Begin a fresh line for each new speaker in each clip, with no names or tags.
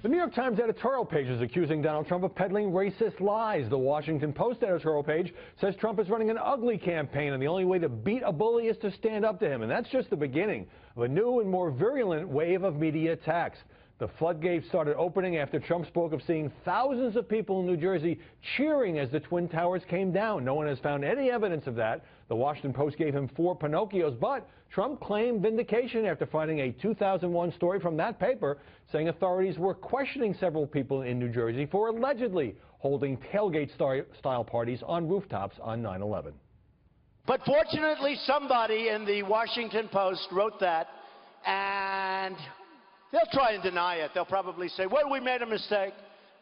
The New York Times editorial page is accusing Donald Trump of peddling racist lies. The Washington Post editorial page says Trump is running an ugly campaign, and the only way to beat a bully is to stand up to him. And that's just the beginning of a new and more virulent wave of media attacks. The floodgates started opening after Trump spoke of seeing thousands of people in New Jersey cheering as the Twin Towers came down. No one has found any evidence of that. The Washington Post gave him 4 Pinocchios, but Trump claimed vindication after finding a 2001 story from that paper saying authorities were questioning several people in New Jersey for allegedly holding tailgate-style parties on rooftops on 9/11.
But fortunately, somebody in the Washington Post wrote that, and they'll try and deny it. They'll probably say, well, we made a mistake,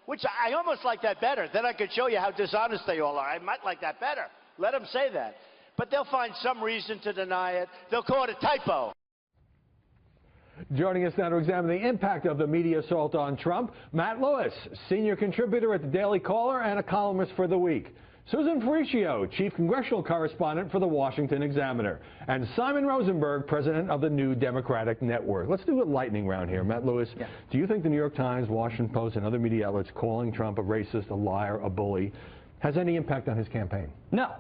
which I almost like that better. Then I could show you how dishonest they all are. I might like that better. Let them say that. But they'll find some reason to deny it. They'll call it a typo.
Joining us now to examine the impact of the media assault on Trump, Matt Lewis, senior contributor at the Daily Caller and a columnist for The Week. Susan Ferricchio, chief congressional correspondent for the Washington Examiner, and Simon Rosenberg, president of the New Democratic Network. Let's do a lightning round here. Matt Lewis, do you think the New York Times, Washington Post, and other media outlets calling Trump a racist, a liar, a bully has any impact on his campaign?
No.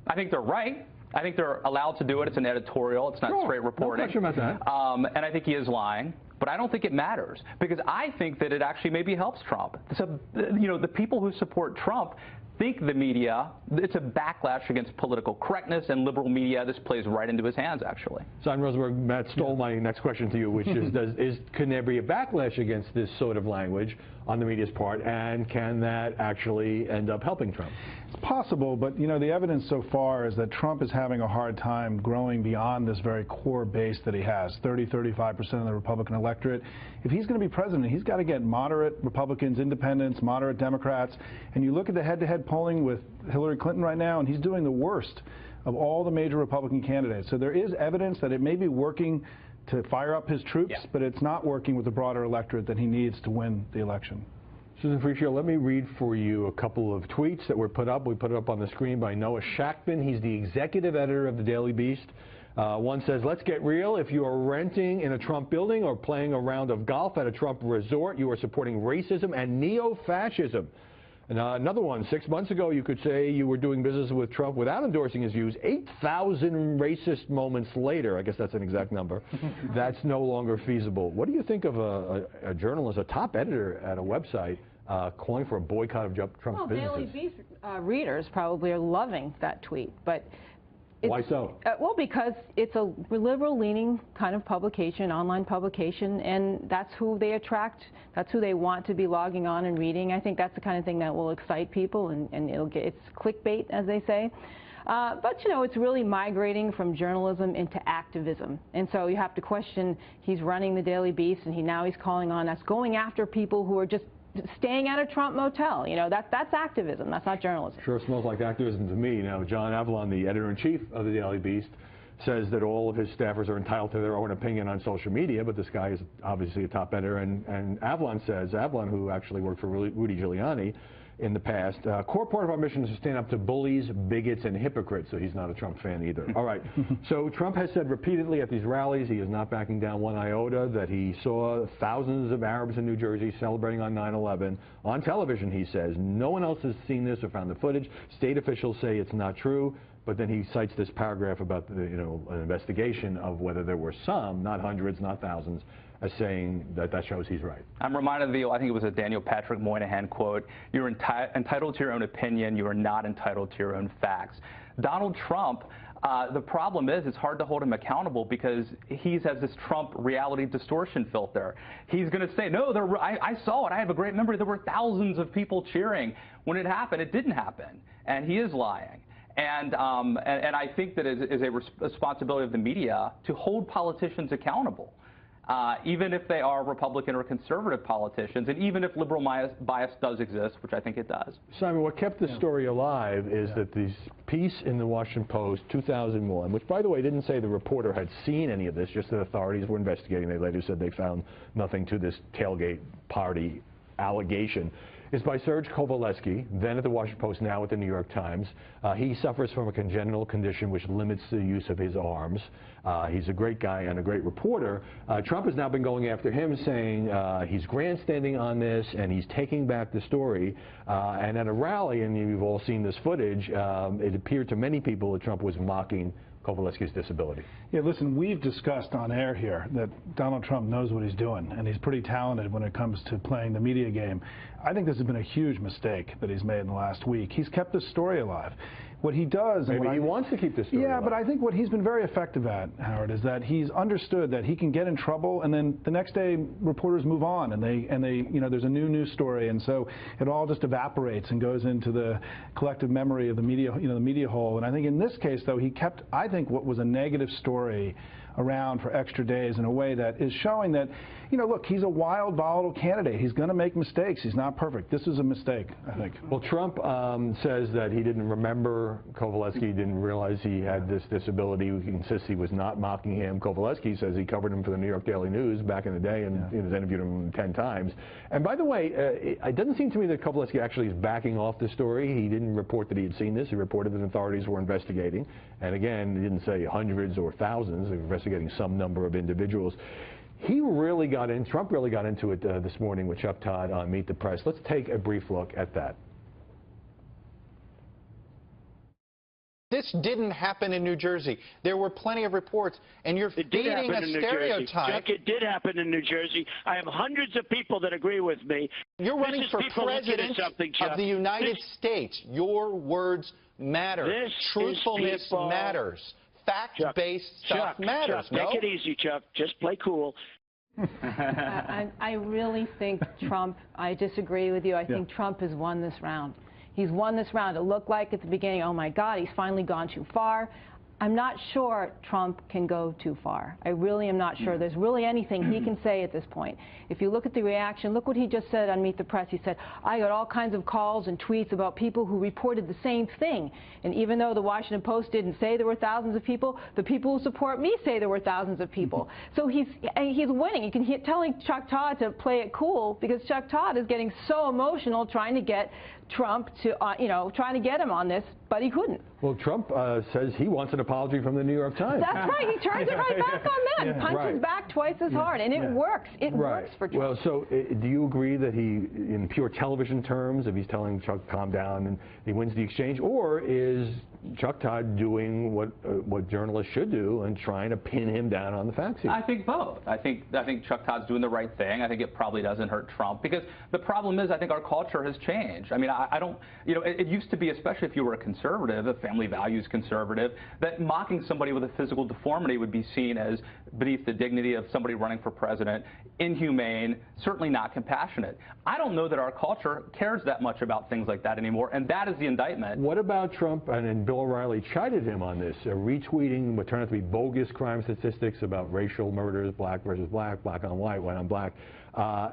I think they're right. I think they're allowed to do it. It's an editorial. It's not straight reporting.
No question about that.
And I think he is lying. But I don't think it matters, because I think that it actually maybe helps Trump. So, the people who support Trump think the media, it's a backlash against political correctness and liberal media. This plays right into his hands, actually.
Simon Rosenberg, Matt stole my next question to you, which is, can there be a backlash against this sort of language on the media's part, and can that actually end up helping Trump?
It's possible, but the evidence so far is that Trump is having a hard time growing beyond this very core base that he has, 30–35% of the Republican electorate. If he's going to be president, he's got to get moderate Republicans, independents, moderate Democrats. And you look at the head-to-head polling with Hillary Clinton right now, and he's doing the worst of all the major Republican candidates. So there is evidence that it may be working to fire up his troops, but it's not working with the broader electorate that he needs to win the election.
Susan Ferricchio, let me read for you a couple of tweets that were put up. We put it up on the screen by Noah Shachtman. He's the executive editor of the Daily Beast. One says, let's get real. If you are renting in a Trump building or playing a round of golf at a Trump resort, you are supporting racism and neo-fascism. And another one, 6 months ago, you could say you were doing business with Trump without endorsing his views. 8,000 racist moments later, I guess that's an exact number, that's no longer feasible. What do you think of a journalist, a top editor at a website, calling for a boycott of Trump's businesses?
Daily Beast readers probably are loving that tweet, but
why so?
Well, because it's a liberal-leaning kind of publication, online publication, and that's who they attract. That's who they want to be logging on and reading. I think that's the kind of thing that will excite people, and it's clickbait, as they say. But, it's really migrating from journalism into activism. And so you have to question, he's running the Daily Beast, and now he's calling on us, going after people who are just staying at a Trump motel. That's activism. That's not journalism.
Sure smells like activism to me. John Avlon, the editor-in-chief of the Daily Beast, says that all of his staffers are entitled to their own opinion on social media, but this guy is obviously a top editor. And Avlon says, who actually worked for Rudy Giuliani in the past, core part of our mission is to stand up to bullies, bigots, and hypocrites. So he's not a Trump fan either. All right. So Trump has said repeatedly at these rallies he is not backing down one iota, that he saw thousands of Arabs in New Jersey celebrating on 9/11. On television, he says, no one else has seen this or found the footage. State officials say it's not true. But then he cites this paragraph about an investigation of whether there were some, not hundreds, not thousands, as saying that shows he's right.
I'm reminded of I think it was a Daniel Patrick Moynihan quote, you're entitled to your own opinion, you are not entitled to your own facts. Donald Trump, the problem is it's hard to hold him accountable because he has this Trump reality distortion filter. He's going to say, no, I saw it, I have a great memory, there were thousands of people cheering. When it happened, it didn't happen, and he is lying. And I think that it is a responsibility of the media to hold politicians accountable, even if they are Republican or conservative politicians, and even if liberal bias does exist, which I think it does.
Simon, what kept this story alive is that this piece in the Washington Post, 2001, which, by the way, didn't say the reporter had seen any of this, just that authorities were investigating. They later said they found nothing to this tailgate party allegation is by Serge Kovaleski, then at the Washington Post, now at the New York Times. He suffers from a congenital condition which limits the use of his arms. He's a great guy and a great reporter. Trump has now been going after him, saying he's grandstanding on this and he's taking back the story. And at a rally, and you've all seen this footage, it appeared to many people that Trump was mocking Kovaleski's disability.
Yeah, listen, we've discussed on air here that Donald Trump knows what he's doing, and he's pretty talented when it comes to playing the media game. I think this has been a huge mistake that he's made in the last week. He's kept this story alive. What he does...
Maybe he wants to keep this story alive.
But I think what he's been very effective at, Howard, is that he's understood that he can get in trouble, and then the next day reporters move on, and they there's a new news story, and so it all just evaporates and goes into the collective memory of the media, the media hole. And I think in this case, though, he kept, I think, what was a negative story around for extra days in a way that is showing that, look, he's a wild, volatile candidate. He's going to make mistakes. He's not perfect. This is a mistake, I think.
Well, Trump says that he didn't remember Kovaleski, didn't realize he had this disability. He insists he was not mocking him. Kovaleski says he covered him for the New York Daily News back in the day and has interviewed him 10 times. And by the way, it doesn't seem to me that Kovaleski actually is backing off the story. He didn't report that he had seen this. He reported that authorities were investigating. And again, he didn't say hundreds or thousands. They were investigating some number of individuals. Trump really got into it this morning with Chuck Todd on Meet the Press. Let's take a brief look at that.
This didn't happen in New Jersey. There were plenty of reports, and you're feeding a stereotype.
Chuck, it did happen in New Jersey. I have hundreds of people that agree with me.
You're running for president of the United States. Your words matter. Truthfulness matters. Fact-based stuff matters.
Chuck, take it easy, Chuck. Just play cool.
I really think Trump, I disagree with you. I think Trump has won this round. He's won this round. It looked like at the beginning, oh my God, he's finally gone too far. I'm not sure Trump can go too far. I really am not sure there's really anything he can say at this point. If you look at the reaction, look what he just said on Meet the Press. He said, I got all kinds of calls and tweets about people who reported the same thing. And even though the Washington Post didn't say there were thousands of people, the people who support me say there were thousands of people. So he's winning. You can hear telling Chuck Todd to play it cool because Chuck Todd is getting so emotional trying to get Trump to, trying to get him on this, but he couldn't.
Well, Trump says he wants an apology from the New York Times.
That's right. He turns it right back on them, punches back twice as hard, and it works. It works for Trump.
Well, so do you agree that he, in pure television terms, if he's telling Chuck calm down and he wins the exchange, or is Chuck Todd doing what journalists should do and trying to pin him down on the facts here?
I think both. I think Chuck Todd's doing the right thing. I think it probably doesn't hurt Trump because the problem is I think our culture has changed. I mean, I don't, it used to be, especially if you were a conservative, a family values conservative, that mocking somebody with a physical deformity would be seen as beneath the dignity of somebody running for president, inhumane, certainly not compassionate. I don't know that our culture cares that much about things like that anymore, and that is the indictment.
What about Trump? And Bill O'Reilly chided him on this, retweeting what turned out to be bogus crime statistics about racial murders, black versus black, black on white, white on black.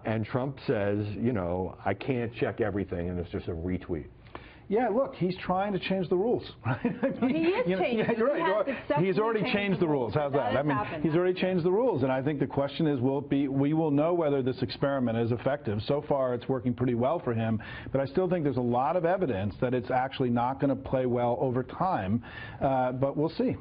And Trump says, I can't check everything, and it's just a retweet.
Yeah, look, he's trying to change the rules. Right? I mean,
he is changing.
Yeah, you're right. He's already changed the rules. How's that? I mean, he's already changed the rules, and I think the question is, we will know whether this experiment is effective. So far, it's working pretty well for him, but I still think there's a lot of evidence that it's actually not going to play well over time. But we'll see.